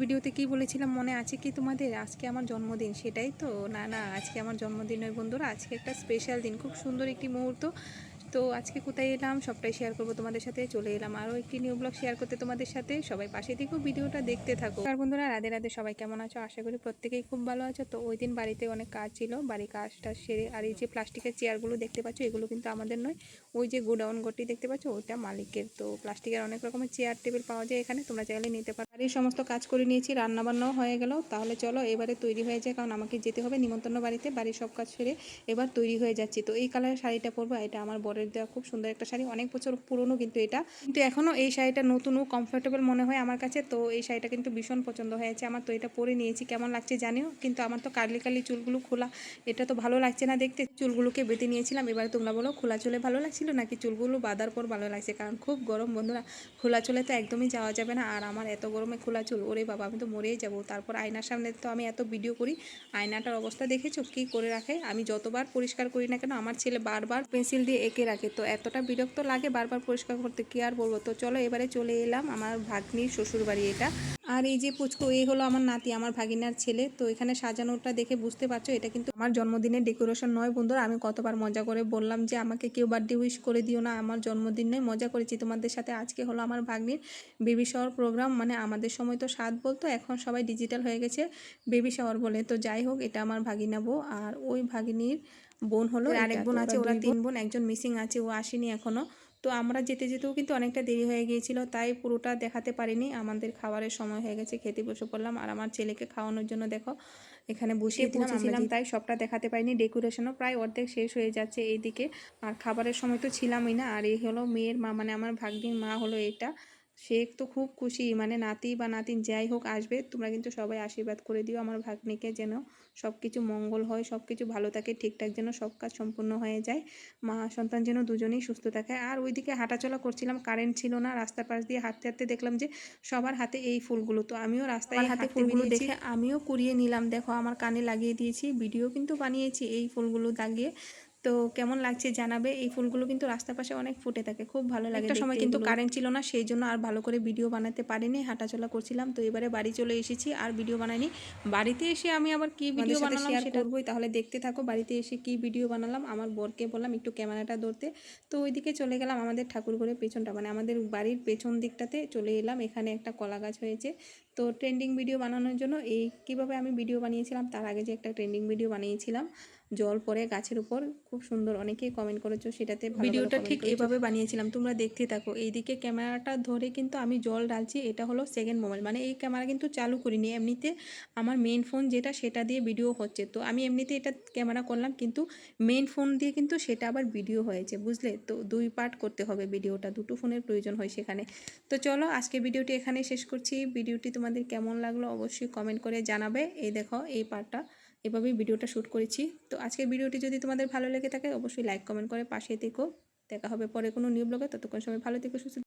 ভিডিওতে কি বলেছিলাম মনে আছে কি তোমাদের? আজকে আমার জন্মদিন, সেটাই তো? না না, আজকে আমার জন্মদিন নয় বন্ধুরা, আজকে একটা স্পেশাল দিন, খুব সুন্দর একটি মুহূর্ত। তো আজকে কোথায় এলাম সবটাই শেয়ার করবো তোমাদের সাথে। চলে এলাম আরও একটি নিউ ব্লগ শেয়ার করতে তোমাদের সাথে। সবাই পাশে থেকেও ভিডিওটা দেখতে থাকো। আর বন্ধুরা, রাধে রাধে, সবাই কেমন আছো? আশা করি প্রত্যেকেই খুব ভালো আছো। তো ওই দিন বাড়িতে অনেক কাজ ছিল, বাড়ির কাজটা সেরে, আর এই যে প্লাস্টিকের চেয়ারগুলো দেখতে পাচ্ছ, এগুলো কিন্তু আমাদের নয়। ওই যে গোডাউন ঘরটি দেখতে পাচ্ছ, ওটা মালিকের। তো প্লাস্টিকের অনেক রকমের চেয়ার টেবিল পাওয়া যায় এখানে, তোমরা চাইলে নিতে পারো। আর এই সমস্ত কাজ করে নিয়েছি, রান্নাবান্নাও হয়ে গেল। তাহলে চলো এবারে তৈরি হয়ে যায়, কারণ আমাকে যেতে হবে নিমন্ত্রণ বাড়িতে। বাড়ির সব কাজ সেরে এবার তৈরি হয়ে যাচ্ছি। তো এই কালারের শাড়িটা পরবো, এটা আমার বরের দেওয়া খুব সুন্দর একটা শাড়ি, অনেক বছর পুরনো কিন্তু এটা, কিন্তু এখনও এই শাড়িটা নতুন ও কমফোর্টেবল মনে হয় আমার কাছে। তো এই শাড়িটা কিন্তু ভীষণ পছন্দ হয়েছে আমার। তো এটা পরে নিয়েছি, কেমন লাগছে জানিও। কিন্তু আমার তো কার্লি কার্লি চুলগুলো খোলা, এটা তো ভালো লাগছে না দেখতে। চুলগুলোকে বেঁধে নিয়েছিলাম। এবারে তোমরা বলো, খোলা চুলে ভালো লাগছিল নাকি চুলগুলো বাঁধার পর ভালো লাগছে? কারণ খুব গরম বন্ধুরা, খোলা চুলে তো একদমই যাওয়া যাবে না। আর আমার এত গরমে খোলা চুল, ওরে বাবা, আমি তো মরেই যাবো। তারপর আয়নার সামনে তো আমি এত ভিডিও করি, আয়নাটার অবস্থা দেখেছো কী করে রাখে? আমি যতবার পরিষ্কার করি না কেন, আমার ছেলে বারবার পেন্সিল দিয়ে এঁকে রাখে। তো এতটা বিরক্ত লাগে বারবার পরিষ্কার করতে, কি আর বলবো। তো চলো এবারে চলে এলাম আমার ভাগ্নির শ্বশুর বাড়ি এটা। আর এই যে পুচকু, এই হলো আমার নাতি, আমার ভাগিনার ছেলে। তো এখানে সাজানোটা দেখে বুঝতে পারছো, এটা কিন্তু আমার জন্মদিনের ডেকোরেশন নয় বন্ধুরা। আমি কতবার মজা করে বললাম যে আমাকে কেউ বার্থডে উইশ করে দিও না, আমার জন্মদিন নয়। মজা করেছি তোমাদের সাথে। আজকে হলো আমার ভাগ্নির বেবি শাওয়ার প্রোগ্রাম। মানে আমাদের সময় তো সাত বলতো, এখন সবাই ডিজিটাল হয়ে গেছে, বেবি শাওয়ার বলে। তো যাই হোক, এটা আমার ভাগিনা বউ, আর ওই ভাগিনীর বোন হলো আরেক বোন আছে। ওরা তিন বোন, একজন মিসিং আছে, ও আসেনি এখনো। তো আমরা যেতে যেতেও কিন্তু অনেকটা দেরি হয়ে গিয়েছিল, তাই পুরোটা দেখাতে পারিনি। আমাদের খাবারের সময় হয়ে গেছে, খেতে বসে পড়লাম। আর আমার ছেলেকে খাওয়ানোর জন্য দেখো এখানে বসিয়ে পৌঁছেছিলাম, তাই সবটা দেখাতে পারিনি। ডেকোরেশনও প্রায় অর্ধেক শেষ হয়ে যাচ্ছে এইদিকে। আর খাবারের সময় তো ছিলামই না। আর এই হলো মেয়ের মা, মানে আমার ভাগ্নির মা হলো এটা। সে তো খুব খুশি, মানে নাতি বা নাতিন যাই হোক আসবে। তোমরা কিন্তু সবাই আশীর্বাদ করে দিও আমার ভাগ্নিকে, যেন সব কিছু মঙ্গল হয়, সব কিছু ভালো থাকে, ঠিকঠাক যেন সব কাজ সম্পূর্ণ হয়ে যায়। মা সন্তান যেন দুজনেই সুস্থ থাকে। আর ওইদিকে হাঁটাচলা করছিলাম, কারেন্ট ছিল না, রাস্তার পাশ দিয়ে হাঁটতে হাঁটতে দেখলাম যে সবার হাতে এই ফুলগুলো। তো আমিও রাস্তায় হাতে ফুলগুলো দেখে আমিও কুড়িয়ে নিলাম। দেখো আমার কানে লাগিয়ে দিয়েছি, ভিডিও কিন্তু বানিয়েছি এই ফুলগুলো দাগিয়ে। তো কেমন লাগছে জানাবে। এই ফুলগুলো কিন্তু রাস্তার পাশে অনেক ফুটে থাকে, খুব ভালো লাগে। একটা সময় কিন্তু কারেন্ট ছিল না, সেই জন্য আর ভালো করে ভিডিও বানাতে পারিনি, হাঁটাচলা করছিলাম। তো এবারে বাড়ি চলে এসেছি, আর ভিডিও বানাইনি। বাড়িতে এসে আমি আবার কি ভিডিও বানালাম সেটা করবোই, তাহলে দেখতে থাকো। বাড়িতে এসে কি ভিডিও বানালাম, আমার বরকে বললাম একটু ক্যামেরাটা ধরতে। তো ওইদিকে চলে গেলাম, আমাদের ঠাকুরঘরের পেছনটা, মানে আমাদের বাড়ির পেছন দিকটাতে চলে এলাম। এখানে একটা কলা গাছ হয়েছে। তো ট্রেন্ডিং ভিডিও বানানোর জন্য এই কীভাবে আমি ভিডিও বানিয়েছিলাম, তার আগে যে একটা ট্রেন্ডিং ভিডিও বানিয়েছিলাম জল পরে গাছের উপর, খুব সুন্দর, অনেকেই কমেন্ট করেছো সেটাতে। ভিডিওটা ঠিক এভাবে বানিয়েছিলাম, তোমরা দেখতে থাকো। এইদিকে ক্যামেরাটা ধরে কিন্তু আমি জল ঢালছি। এটা হলো সেকেন্ড মোবাইল, মানে এই ক্যামেরা কিন্তু চালু করিনি, এমনিতে আমার মেইন ফোন যেটা সেটা দিয়ে ভিডিও হচ্ছে। তো আমি এমনিতে এটা ক্যামেরা করলাম, কিন্তু মেইন ফোন দিয়ে কিন্তু সেটা আবার ভিডিও হয়েছে, বুঝলে? তো দুই পার্ট করতে হবে ভিডিওটা, দুটো ফোনের প্রয়োজন হয় সেখানে। তো চলো আজকে ভিডিওটি এখানেই শেষ করছি। ভিডিওটি তোমাদের কেমন লাগলো অবশ্যই কমেন্ট করে জানাবে। এই দেখো এই পার্টটা, এভাবেই ভিডিওটা শ্যুট করেছি। তো আজকের ভিডিওটি যদি তোমাদের ভালো লেগে থাকে অবশ্যই লাইক কমেন্ট করে পাশে থেকো। দেখা হবে পরে কোনো নিউ ব্লগে, ততক্ষণ সবাই ভালো থেকো, সুস্থ।